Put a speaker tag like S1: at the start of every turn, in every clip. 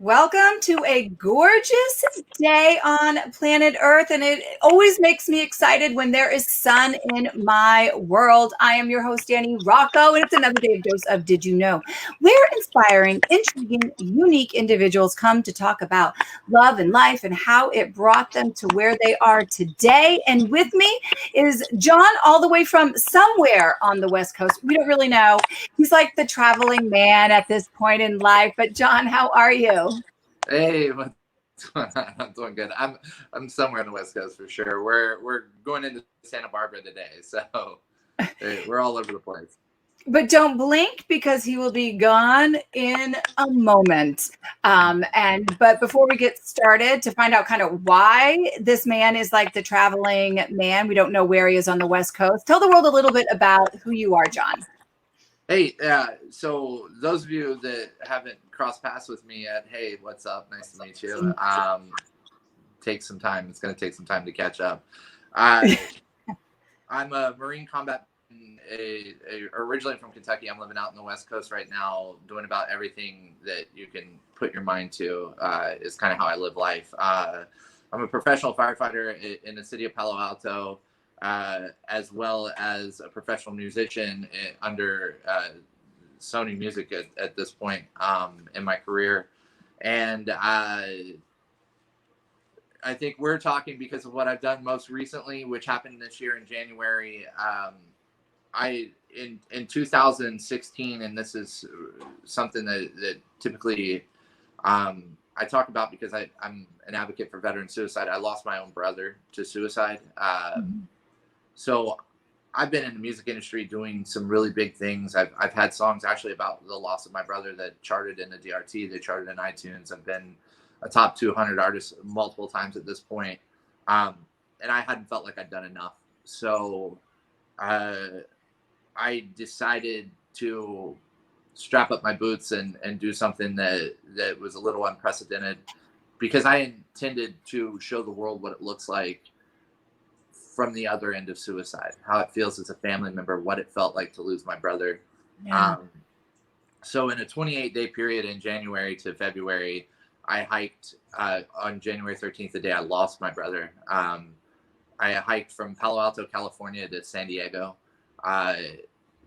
S1: Welcome to a gorgeous day on planet Earth, and it always makes me excited when there is sun in my world. I am your host, Danny Rocco, and it's another day of Dose of Did You Know, where inspiring, intriguing, unique individuals come to talk about love and life and how it brought them to where they are today. And with me is John, all the way from somewhere on the West Coast. We don't really know. He's like the traveling man at this point in life. But John, how are you?
S2: Hey, what's going on? I'm doing good. I'm somewhere on the West Coast for sure. We're going into Santa Barbara today, so we're all over the place.
S1: But don't blink because he will be gone in a moment. But before we get started, to find out kind of why this man is like the traveling man, we don't know where he is on the West Coast. Tell the world a little bit about who you are, John.
S2: Hey, so those of you that haven't crossed paths with me yet, hey, what's up? Nice to meet you. Take some time. It's going to take some time to catch up. I'm a Marine combat. Originally from Kentucky. I'm living out in the West Coast right now, doing about everything that you can put your mind to. Is kind of how I live life. I'm a professional firefighter in the city of Palo Alto, as well as a professional musician under Sony Music at this point in my career. And I think we're talking because of what I've done most recently, which happened this year in January. In 2016, and this is something that typically I talk about because I'm an advocate for veteran suicide. I lost my own brother to suicide. So I've been in the music industry doing some really big things. I've had songs actually about the loss of my brother that charted in the DRT, they charted in iTunes. I've been a top 200 artist multiple times at this point. And I hadn't felt like I'd done enough. So I decided to strap up my boots and do something that was a little unprecedented, because I intended to show the world what it looks like from the other end of suicide, how it feels as a family member, what it felt like to lose my brother. Yeah. So in a 28-day period in January to February, I hiked on January 13th, the day I lost my brother. I hiked from Palo Alto, California to San Diego.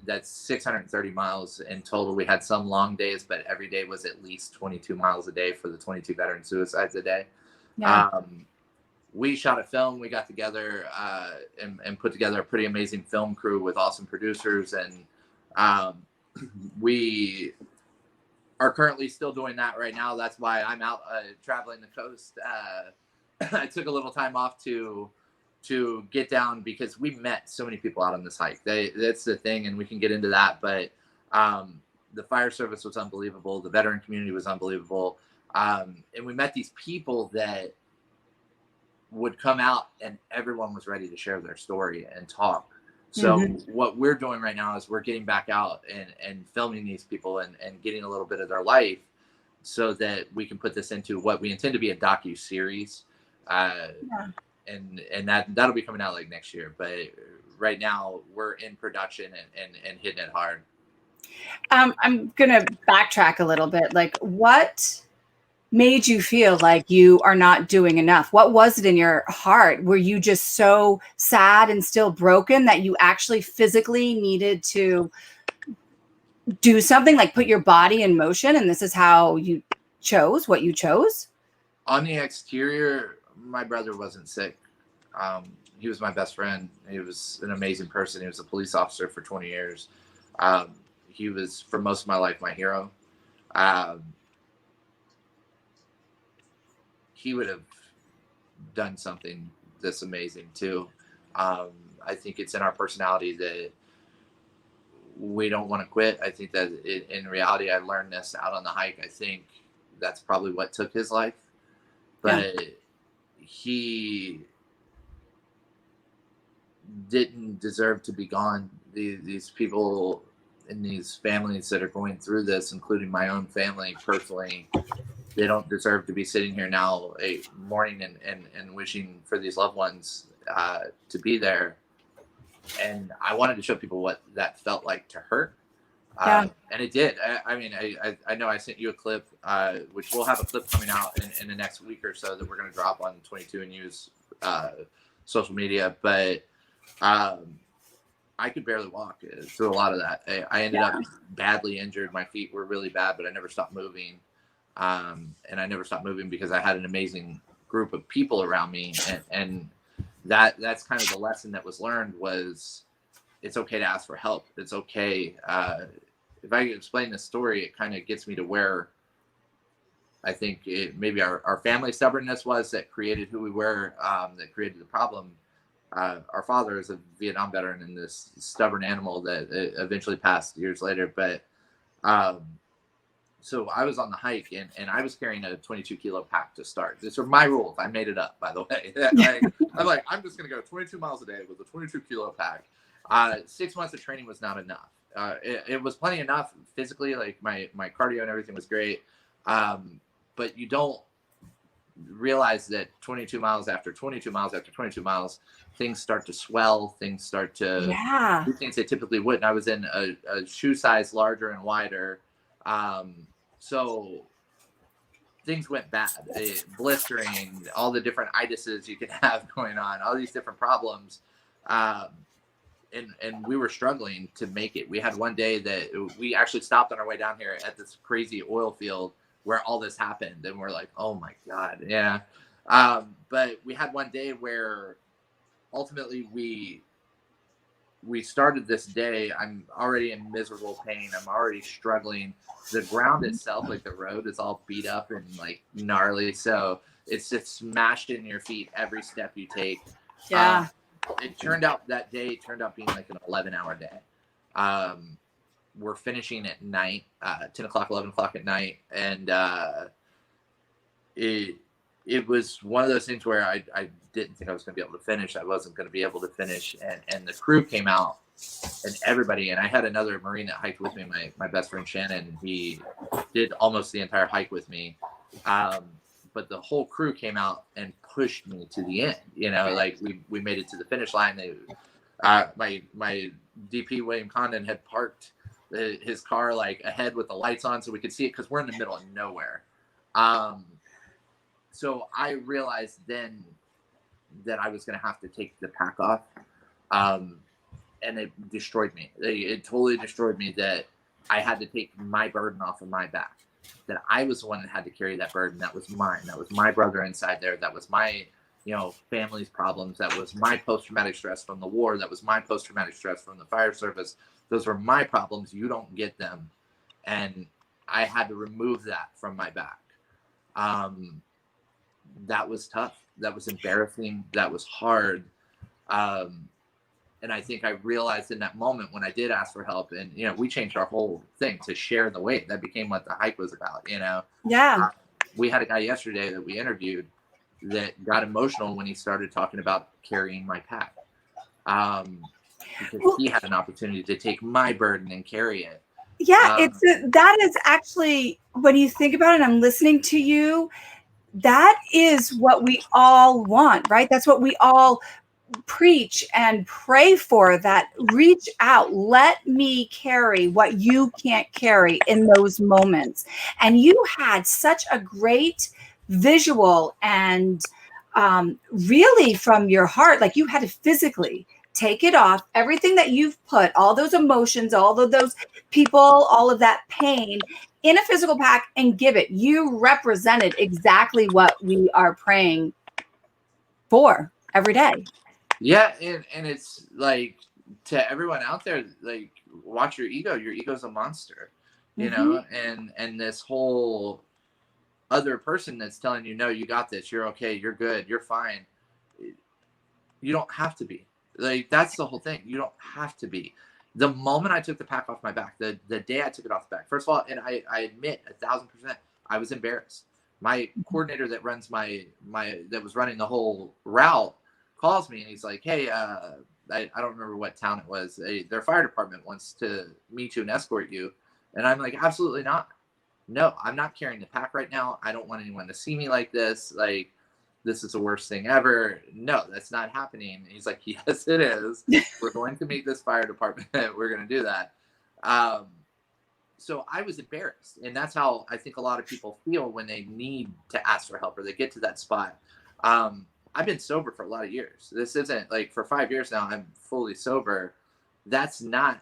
S2: That's 630 miles in total. We had some long days, but every day was at least 22 miles a day for the 22 veteran suicides a day. Yeah. We shot a film. We got together and put together a pretty amazing film crew with awesome producers. And we are currently still doing that right now. That's why I'm out traveling the coast. I took a little time off to get down because we met so many people out on this hike. That's the thing, and we can get into that. But the fire service was unbelievable. The veteran community was unbelievable. And we met these people that would come out and everyone was ready to share their story and talk. So what we're doing right now is we're getting back out and filming these people and getting a little bit of their life so that we can put this into what we intend to be a docu-series. And that'll be coming out like next year. But right now we're in production and hitting it hard.
S1: I'm going to backtrack a little bit. Like, what made you feel like you are not doing enough? What was it in your heart? Were you just so sad and still broken that you actually physically needed to do something, like put your body in motion? And this is how you chose what you chose?
S2: On the exterior, my brother wasn't sick. He was my best friend. He was an amazing person. He was a police officer for 20 years. He was, for most of my life, my hero. He would have done something this amazing too. I think it's in our personality that we don't want to quit. I think that in reality, I learned this out on the hike. I think that's probably what took his life. But he didn't deserve to be gone. These people and these families that are going through this, including my own family personally, they don't deserve to be sitting here now mourning and wishing for these loved ones to be there. And I wanted to show people what that felt like to hurt.
S1: Yeah.
S2: And it did. I mean, I know I sent you a clip, which we'll have a clip coming out in the next week or so that we're going to drop on 22 and use social media. But I could barely walk through a lot of that. I ended up badly injured. My feet were really bad, but I never stopped moving. And I never stopped moving because I had an amazing group of people around me. And that's kind of the lesson that was learned was it's okay to ask for help. It's okay. If I explain this story, it kind of gets me to where I think maybe our family stubbornness was that created who we were, that created the problem. Our father is a Vietnam veteran and this stubborn animal that eventually passed years later. But so I was on the hike and I was carrying a 22 kilo pack to start. These are my rules. I made it up, by the way. I'm like, I'm just going to go 22 miles a day with a 22 kilo pack. 6 months of training was not enough. It was plenty enough physically, like my cardio and everything was great. But you don't realize that 22 miles after 22 miles after 22 miles, things start to swell, things start to do things they typically wouldn't. I was in a shoe size larger and wider. So things went bad, blistering, all the different itises you could have going on, all these different problems. And we were struggling to make it. We had one day that we actually stopped on our way down here at this crazy oil field where all this happened. And we're like, oh my God. Yeah. But we had one day where ultimately we started this day. I'm already in miserable pain. I'm already struggling. The ground itself, like the road, is all beat up and like gnarly. So it's just smashed in your feet every step you take.
S1: Yeah.
S2: It turned out that day turned out being like an 11-hour day. We're finishing at night, 10 o'clock, 11 o'clock at night. And it was one of those things where I didn't think I was going to be able to finish. I wasn't going to be able to finish. And the crew came out and everybody, and I had another Marine that hiked with me, my best friend Shannon. He did almost the entire hike with me. But the whole crew came out and pushed me to the end. You know, like we made it to the finish line. My DP William Condon had parked his car like ahead with the lights on so we could see it because we're in the middle of nowhere. So I realized then that I was going to have to take the pack off. And it destroyed me. It totally destroyed me that I had to take my burden off of my back. That I was the one that had to carry that burden. That was mine. That was my brother inside there. That was my, family's problems. That was my post-traumatic stress from the war. That was my post-traumatic stress from the fire service. Those were my problems. You don't get them. And I had to remove that from my back. That was tough. That was embarrassing. That was hard. And I think I realized in that moment when I did ask for help, and we changed our whole thing to share the weight. That became what the hike was about.
S1: Yeah.
S2: We had a guy yesterday that we interviewed that got emotional when he started talking about carrying my pack, because he had an opportunity to take my burden and carry it.
S1: Yeah, that is actually, when you think about it, I'm listening to you. That is what we all want, right? That's what we all preach and pray for, that reach out, let me carry what you can't carry in those moments. And you had such a great visual and really from your heart, like you had to physically take it off, everything that you've put, all those emotions, all of those people, all of that pain in a physical pack and give it. You represented exactly what we are praying for every day.
S2: Yeah, and it's like, to everyone out there, like, watch your ego. Your ego's a monster, and this whole other person that's telling you, no, you got this, you're okay, you're good, you're fine. You don't have to be. Like, that's the whole thing. You don't have to be. The moment I took the pack off my back, the day I took it off the back, first of all, and I admit 1,000%, I was embarrassed. My coordinator that runs that was running the whole route calls me and he's like, hey, I don't remember what town it was. Their fire department wants to meet you and escort you. And I'm like, absolutely not. No, I'm not carrying the pack right now. I don't want anyone to see me like this. Like, this is the worst thing ever. No, that's not happening. And he's like, yes, it is. We're going to meet this fire department. We're going to do that. so I was embarrassed, and that's how I think a lot of people feel when they need to ask for help or they get to that spot. I've been sober for a lot of years. This isn't like for 5 years now, I'm fully sober. That's not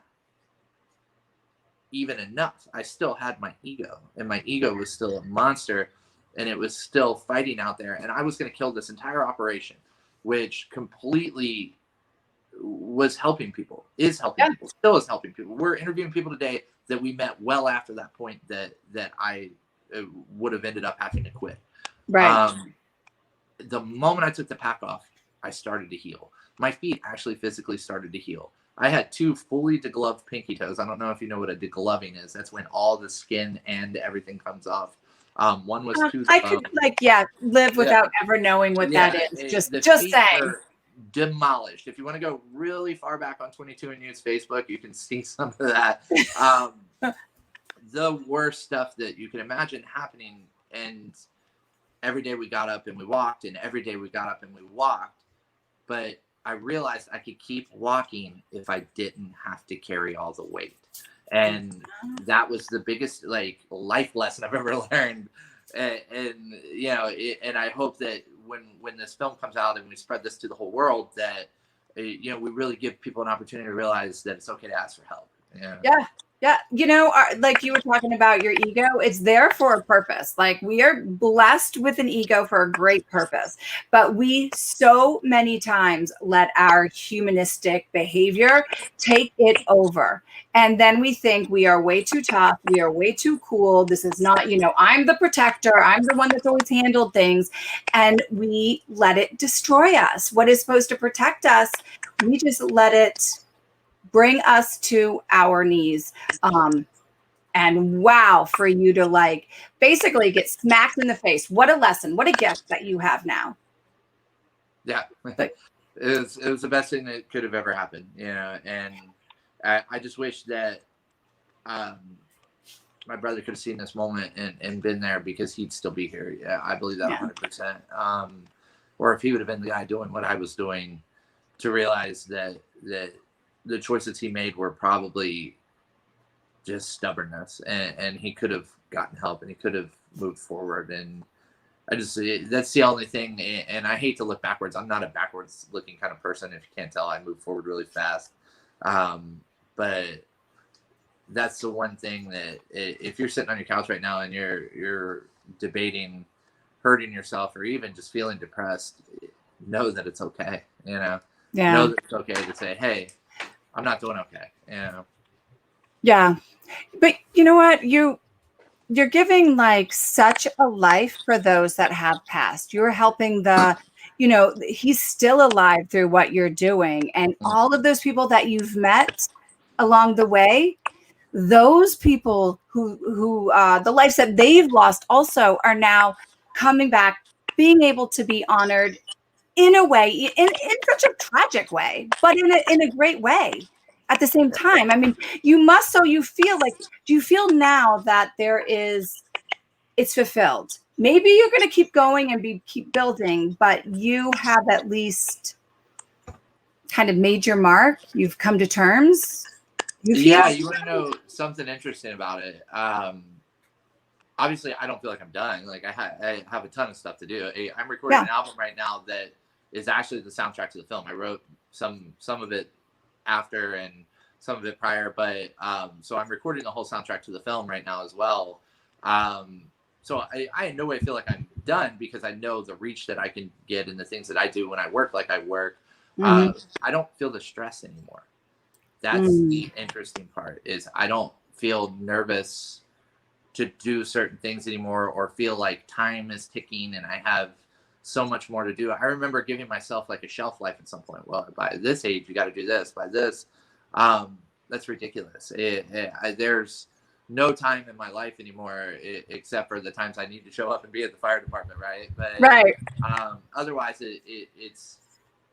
S2: even enough. I still had my ego, and my ego was still a monster, and it was still fighting out there. And I was going to kill this entire operation, which completely was helping people, is helping people, still is helping people. We're interviewing people today that we met well after that point that I would have ended up having to quit.
S1: Right.
S2: The moment I took the pack off, I started to heal. My feet actually physically started to heal. I had 2 fully degloved pinky toes. I don't know if you know what a degloving is. That's when all the skin and everything comes off. One was too.
S1: I could live without ever knowing what that is. Just saying.
S2: Demolished. If you want to go really far back on 22 and Youth's Facebook, you can see some of that. The worst stuff that you can imagine happening. And every day we got up and we walked, and every day we got up and we walked. But I realized I could keep walking if I didn't have to carry all the weight. And that was the biggest life lesson I've ever learned. And and I hope that when this film comes out and we spread this to the whole world, that we really give people an opportunity to realize that it's okay to ask for help.
S1: Yeah. Like you were talking about your ego, it's there for a purpose. Like, we are blessed with an ego for a great purpose, but we so many times let our humanistic behavior take it over. And then we think we are way too tough. We are way too cool. This is not, I'm the protector. I'm the one that's always handled things. And we let it destroy us. What is supposed to protect us, we just let it bring us to our knees. And wow, for you to basically get smacked in the face. What a lesson. What a gift that you have now.
S2: Yeah. It was the best thing that could have ever happened, and I just wish that my brother could have seen this moment and been there, because he'd still be here. Yeah, I believe that 100%. Or if he would have been the guy doing what I was doing, to realize that the choices he made were probably just stubbornness, and he could have gotten help, and he could have moved forward. And that's the only thing. And I hate to look backwards. I'm not a backwards looking kind of person. If you can't tell, I move forward really fast. But that's the one thing that if you're sitting on your couch right now and you're debating hurting yourself or even just feeling depressed, know that it's okay. Know that it's okay to say, hey, I'm not doing okay.
S1: Yeah. But you know what? You're giving such a life for those that have passed. You're helping he's still alive through what you're doing. And all of those people that you've met along the way, those people who the lives that they've lost also are now coming back, being able to be honored in a way, in such a tragic way, but in a great way at the same time. I mean, you must, so you feel do you feel now that it's fulfilled? Maybe you're going to keep going and keep building, but you have at least kind of made your mark. You've come to terms.
S2: You want to know something interesting about it? Obviously, I don't feel like I'm done. I have a ton of stuff to do. I'm recording an album right now that is actually the soundtrack to the film. I wrote some of it after and some of it prior, but so I'm recording the whole soundtrack to the film right now as well. So I in no way feel like I'm done, because I know the reach that I can get and the things that I do when I work like I work. I don't feel the stress anymore. That's the interesting part, is I don't feel nervous to do certain things anymore, or feel like time is ticking and I have so much more to do. I remember giving myself a shelf life at some point. Well, by this age, you got to do this. By this, that's ridiculous. There's no time in my life anymore, except for the times I need to show up and be at the fire department, right? But otherwise, it's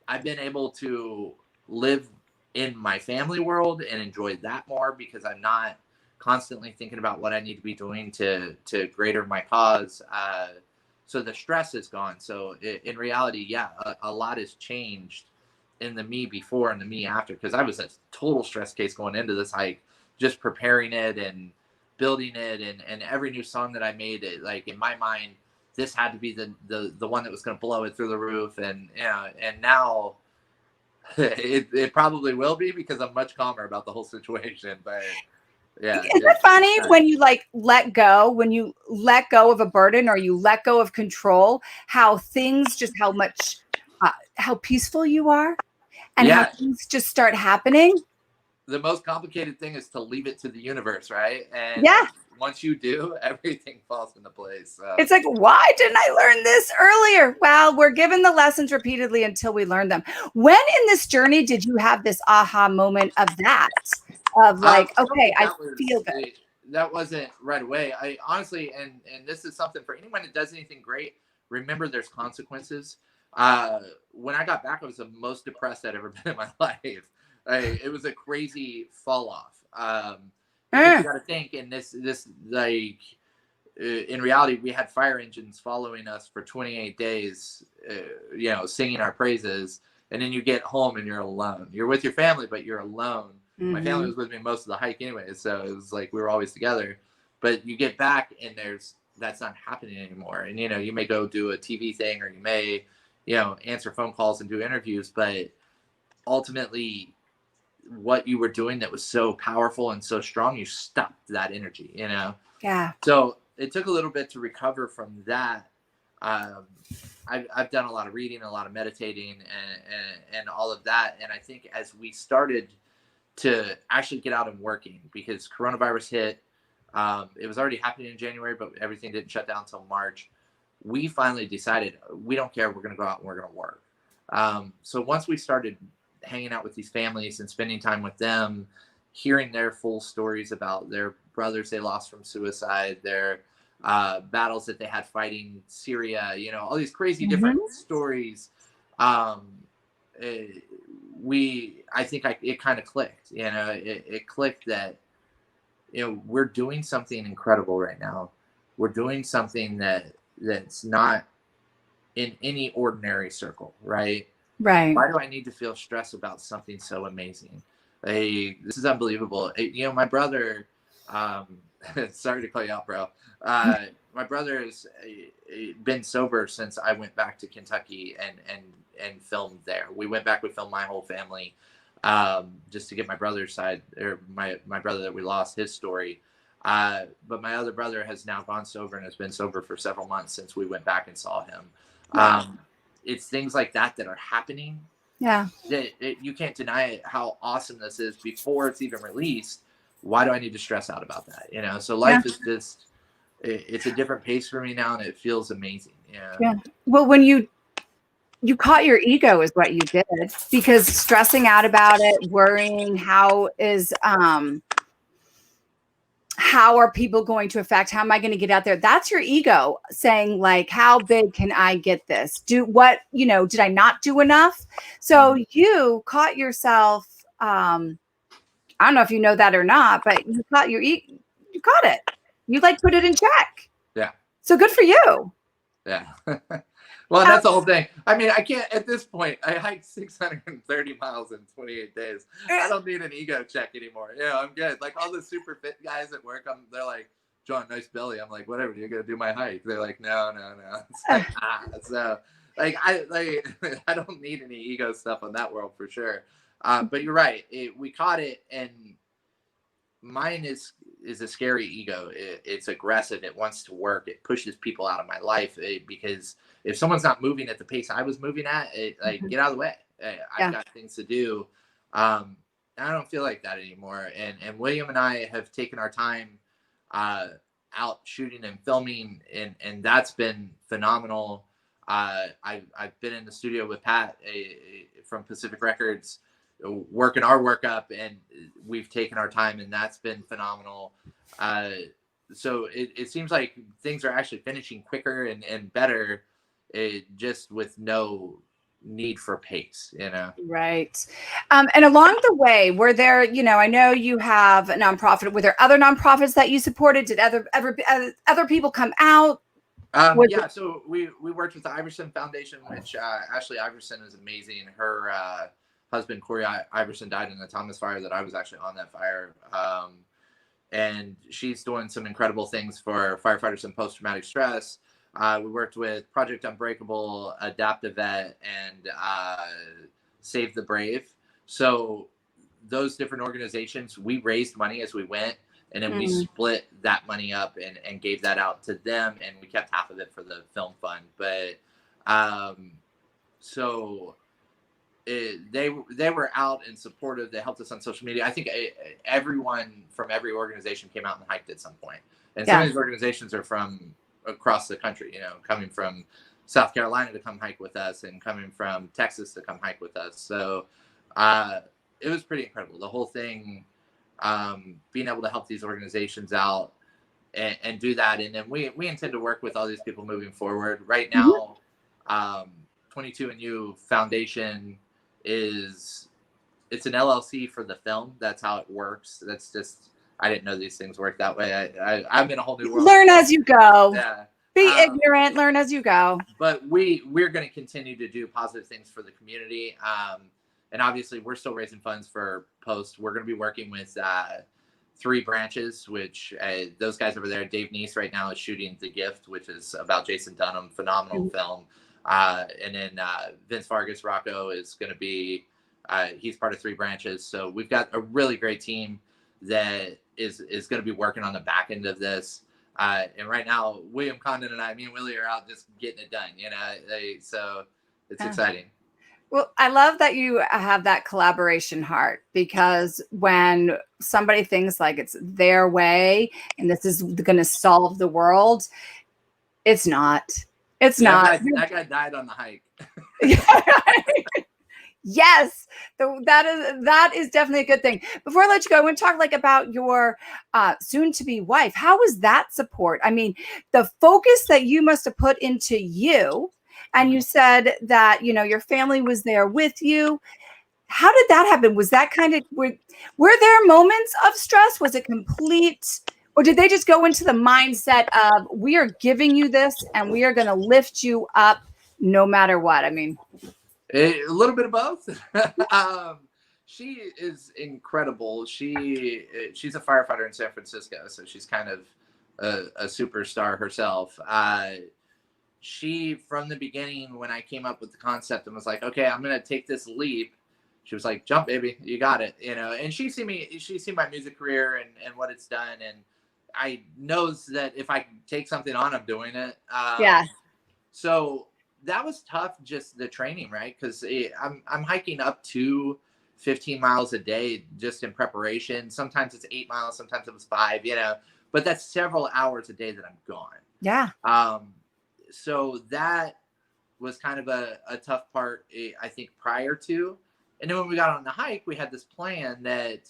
S2: I've been able to live in my family world and enjoy that more, because I'm not constantly thinking about what I need to be doing to greater my cause. So the stress is gone. So in reality, a lot has changed in the me before and the me after, because I was a total stress case going into this hike, just preparing it and building it, and every new song that I made, it like in my mind, this had to be the one that was going to blow it through the roof. And and now it probably will be, because I'm much calmer about the whole situation. But yeah,
S1: Isn't it funny when you like when you let go of a burden, or you let go of control, how things just, how peaceful you are, and how
S2: yeah.
S1: things just start happening?
S2: The most complicated thing is to leave it to the universe, right? And
S1: Yeah.
S2: once you do, everything falls into place. So.
S1: It's like, why didn't I learn this earlier? Well, we're given the lessons repeatedly until we learn them. When in this journey did you have this aha moment of that? Of like,
S2: I don't
S1: okay,
S2: think
S1: I feel good.
S2: that wasn't right away. I honestly, and this is something for anyone that does anything great. Remember, there's consequences. When I got back, I was the most depressed I'd ever been in my life. It was a crazy fall off. Because you got to think, in this like, in reality, we had fire engines following us for 28 days, singing our praises. And then you get home and you're alone. You're with your family, but you're alone. Mm-hmm. My family was with me most of the hike anyway, so it was like we were always together. But you get back and that's not happening anymore. And you may go do a TV thing, or you may, answer phone calls and do interviews, but ultimately, what you were doing that was so powerful and so strong, you stopped that energy.
S1: Yeah.
S2: So it took a little bit to recover from that. I've done a lot of reading, a lot of meditating, and all of that. And I think as we started to actually get out and working, because coronavirus hit, it was already happening in January, but everything didn't shut down until March. We finally decided, we don't care. We're going to go out and we're going to work. So once we started hanging out with these families and spending time with them, hearing their full stories about their brothers they lost from suicide, their battles that they had fighting Syria, all these crazy different stories. I think it kind of clicked, it clicked that, we're doing something incredible right now. We're doing something that's not in any ordinary circle, right?
S1: Right.
S2: Why do I need to feel stress about something so amazing? This is unbelievable. My brother, sorry to call you out, bro. My brother has been sober since I went back to Kentucky and filmed there. We went back, we filmed my whole family, just to get my brother's side, or my brother that we lost, his story. But my other brother has now gone sober and has been sober for several months since we went back and saw him. Wow. It's things like that are happening.
S1: Yeah.
S2: You can't deny it, how awesome this is before it's even released. Why do I need to stress out about that? So life is just, it's a different pace for me now, and it feels amazing.
S1: Yeah. Well, when you caught your ego is what you did, because stressing out about it, worrying, how are people going to affect, how am I going to get out there? That's your ego saying, like, how big can I get this? Did I not do enough? So you caught yourself, I don't know if you know that or not, but you caught you caught it. You put it in check.
S2: Yeah.
S1: So good for you.
S2: Yeah. Well, that's the whole thing. I mean, I can't, at this point, I hiked 630 miles in 28 days. I don't need an ego check anymore. I'm good. Like, all the super fit guys at work, they're like, John, nice belly. I'm like, whatever, you're going to do my hike. They're like, no. It's like, So, I don't need any ego stuff on that world for sure. But you're right. We caught it, and mine is a scary ego. It's aggressive. It wants to work. It pushes people out of my life, because if someone's not moving at the pace I was moving at, get out of the way. I've got things to do. I don't feel like that anymore. And William and I have taken our time out shooting and filming, and that's been phenomenal. I've been in the studio with Pat from Pacific Records, working our work up, and we've taken our time, and that's been phenomenal. So it seems like things are actually finishing quicker and better, just with no need for pace,
S1: Right. And along the way, were there, I know you have a nonprofit. Were there other nonprofits that you supported? Did other people come out?
S2: So we worked with the Iverson Foundation, which Ashley Iverson is amazing. Her husband Corey Iverson died in the Thomas fire that I was actually on that fire. and she's doing some incredible things for firefighters and post-traumatic stress. We worked with Project Unbreakable, Adaptive Vet, and Save the Brave. So those different organizations, we raised money as we went, and then we split that money up and gave that out to them, and we kept half of it for the film fund. But so they were out and supportive. They helped us on social media. I think everyone from every organization came out and hiked at some point. And some of these organizations are from across the country, you know, coming from South Carolina to come hike with us and coming from Texas to come hike with us. So it was pretty incredible. The whole thing, being able to help these organizations out and do that. And then we intend to work with all these people moving forward. Right now, 22andU Foundation it's an LLC for the film. That's how it works. That's just, I didn't know these things work that way. I'm in a whole new world.
S1: Learn as you go.
S2: Yeah.
S1: Be ignorant, learn as you go.
S2: But we're going to continue to do positive things for the community. And obviously we're still raising funds for Post. We're going to be working with 3 branches, which those guys over there, Dave Neese right now is shooting The Gift, which is about Jason Dunham, phenomenal film. And then Vince Vargas Rocco is going to be, he's part of 3 branches. So we've got a really great team that is going to be working on the back end of this. And right now, William Condon and me and Willie are out just getting it done, you know, so it's exciting.
S1: Well, I love that you have that collaboration heart, because when somebody thinks like it's their way and this is going to solve the world, it's not. It's not.
S2: That guy died on the hike.
S1: Yes, that is definitely a good thing. Before I let you go, I want to talk like about your soon-to-be wife. How was that support? I mean, the focus that you must have put into you, and you said that, you know, your family was there with you. How did that happen? Was that kind of, were there moments of stress? Was it complete, or did they just go into the mindset of, we are giving you this and we are going to lift you up no matter what? I mean,
S2: a little bit of both. She is incredible. She's a firefighter in San Francisco, so she's kind of a superstar herself. She, from the beginning, when I came up with the concept and was like, okay, I'm going to take this leap, she was like, jump, baby, you got it. You know, and she's seen my music career and what it's done. And I knows that if I take something on, I'm doing it. So that was tough, just the training, right? Because I'm hiking up to 15 miles a day just in preparation. Sometimes it's 8 miles, sometimes it was 5, you know, but that's several hours a day that I'm gone.
S1: Yeah.
S2: So that was kind of a tough part, I think, prior to. And then when we got on the hike, we had this plan that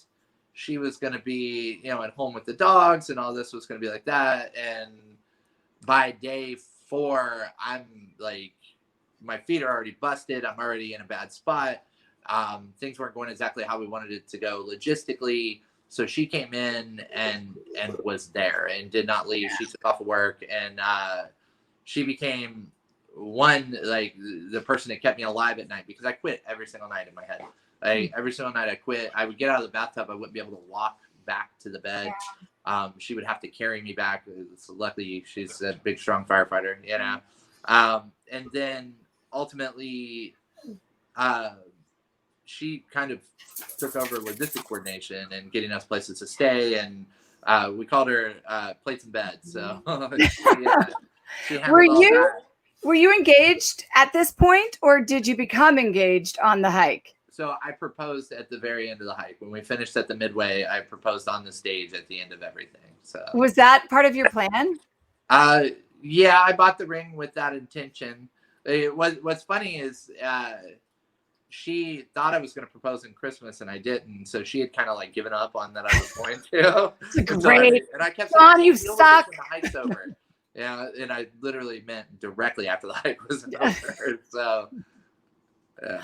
S2: she was going to be, you know, at home with the dogs and all this was going to be like that. And by day 4, I'm like, my feet are already busted. I'm already in a bad spot. Things weren't going exactly how we wanted it to go logistically. So she came in and was there and did not leave. She took off of work, and she became like the person that kept me alive at night, because I quit every single night in my head. Every single night I quit. I would get out of the bathtub. I wouldn't be able to walk back to the bed. She would have to carry me back. So luckily she's a big, strong firefighter, you know? And then ultimately, she kind of took over logistic coordination and getting us places to stay. And we called her plates and beds. So she handled all that.
S1: Were you engaged at this point, or did you become engaged on the hike?
S2: So I proposed at the very end of the hike. When we finished at the midway, I proposed on the stage at the end of everything. So
S1: was that part of your plan?
S2: Yeah, I bought the ring with that intention. What's funny is she thought I was going to propose in Christmas, and I didn't. So she had kind of like given up on that I was going to.
S1: Great.
S2: And I kept
S1: John,
S2: saying,
S1: you suck.
S2: The hike's over. Yeah, and I literally meant directly after the hike was over. So, yeah.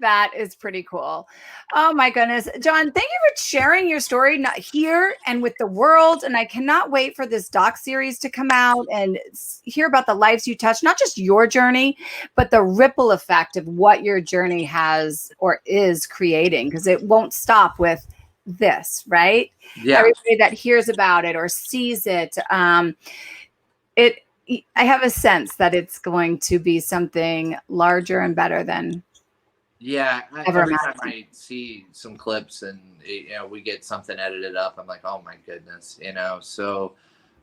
S1: That is pretty cool. Oh my goodness. John, thank you for sharing your story not here and with the world. And I cannot wait for this doc series to come out and hear about the lives you touched, not just your journey, but the ripple effect of what your journey has or is creating, because it won't stop with this, right?
S2: Yeah.
S1: Everybody that hears about it or sees it, it I have a sense that it's going to be something larger and better than
S2: Yeah,
S1: ever
S2: every time
S1: imagined.
S2: I see some clips and we get something edited up, I'm like, oh my goodness, So,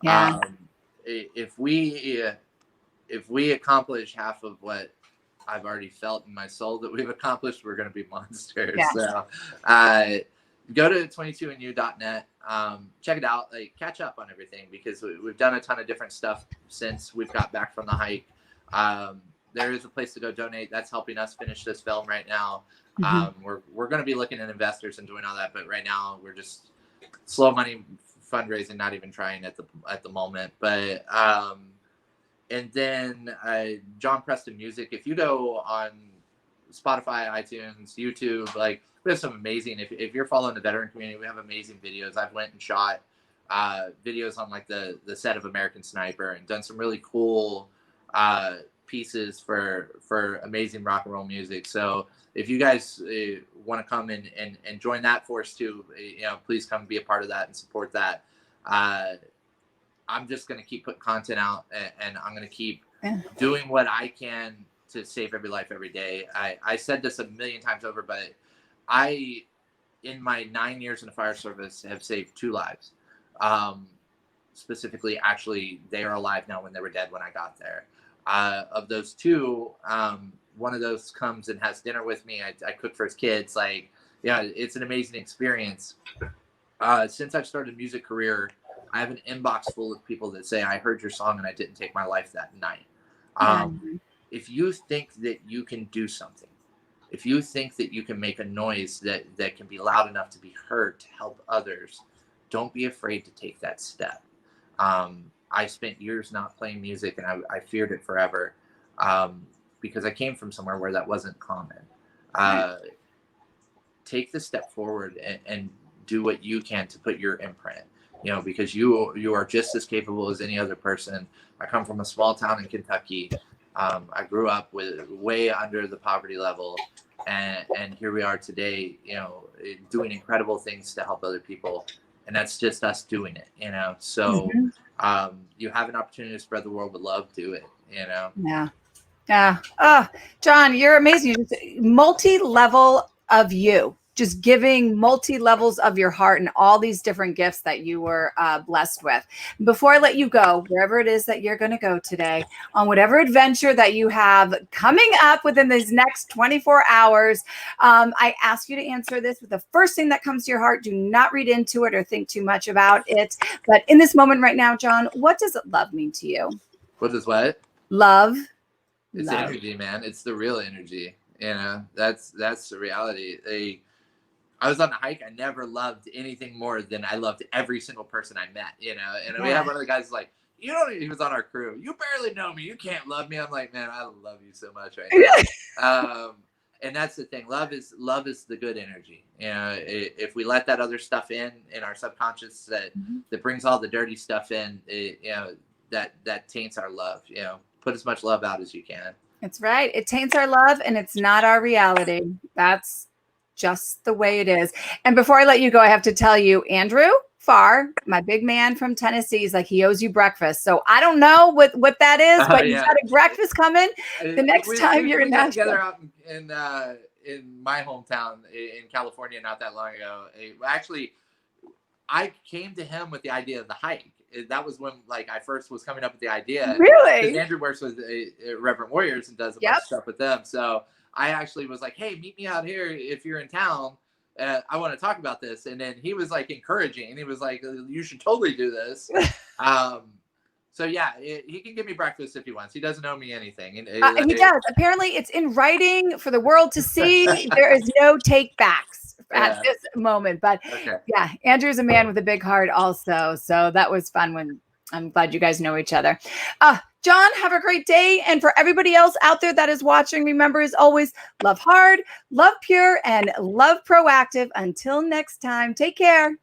S1: Yeah.
S2: um, if we accomplish half of what I've already felt in my soul that we've accomplished, we're going to be monsters.
S1: Yeah.
S2: So, uh, go to 22andU.net. Check it out. Like, catch up on everything because we've done a ton of different stuff since we've got back from the hike. There is a place to go donate. That's helping us finish this film right now. We're going to be looking at investors and doing all that, but right now we're just slow money fundraising, not even trying at the moment. But and then John Preston Music. If you go on Spotify, iTunes, YouTube, like we have some amazing. If you're following the veteran community, we have amazing videos. I've went and shot videos on like the set of American Sniper and done some really cool pieces for amazing rock and roll music. So if you guys want to come and join that force too, please come be a part of that and support that. I'm just going to keep putting content out and I'm going to keep doing what I can to save every life every day. I said this a million times over, but in my 9 years in the fire service, have saved 2 lives. Specifically, actually, they are alive now when they were dead when I got there. Of those 2, one of those comes and has dinner with me. I cook for his kids. Like, yeah, it's an amazing experience. Since I've started a music career, I have an inbox full of people that say, I heard your song and I didn't take my life that night. If you think that you can do something, if you think that you can make a noise that can be loud enough to be heard to help others, don't be afraid to take that step. I spent years not playing music and I feared it forever because I came from somewhere where that wasn't common. Take the step forward and do what you can to put your imprint, because you are just as capable as any other person. I come from a small town in Kentucky. I grew up with way under the poverty level, and here we are today, doing incredible things to help other people. And that's just us doing it, So you have an opportunity to spread the word with love, do it,
S1: Yeah. Yeah. Oh, John, you're amazing. You're just multi-level of you, just giving multi-levels of your heart and all these different gifts that you were blessed with. Before I let you go, wherever it is that you're going to go today, on whatever adventure that you have coming up within these next 24 hours, I ask you to answer this with the first thing that comes to your heart. Do not read into it or think too much about it. But in this moment right now, John, what does love mean to you?
S2: What is what?
S1: Love.
S2: It's energy, man. It's the real energy. That's the reality. I was on the hike. I never loved anything more than I loved every single person I met. And we had one of the guys like, he was on our crew. You barely know me. You can't love me. I'm like, man, I love you so much right now. And that's the thing. Love is the good energy. If we let that other stuff in our subconscious that brings all the dirty stuff in, that taints our love. Put as much love out as you can.
S1: That's right. It taints our love and it's not our reality. That's just the way it is. And before I let you go, I have to tell you, Andrew Farr, my big man from Tennessee, is like, he owes you breakfast. So I don't know what that is, but you've got a breakfast coming the next time you're in Nashville.
S2: Together out in my hometown in California not that long ago. Actually, I came to him with the idea of the hike. That was when I first was coming up with the idea.
S1: Really?
S2: Because Andrew works with Reverend Warriors and does a bunch of stuff with them. So I actually was like, hey, meet me out here if you're in town. I want to talk about this. And then he was encouraging. He was like, you should totally do this. So yeah, he can give me breakfast if he wants. He doesn't owe me anything.
S1: He does. Apparently it's in writing for the world to see. There is no take backs at this moment. But yeah, Andrew's a man with a big heart also. So that was fun. I'm glad you guys know each other. John, have a great day. And for everybody else out there that is watching, remember, as always, love hard, love pure, and love proactive. Until next time, take care.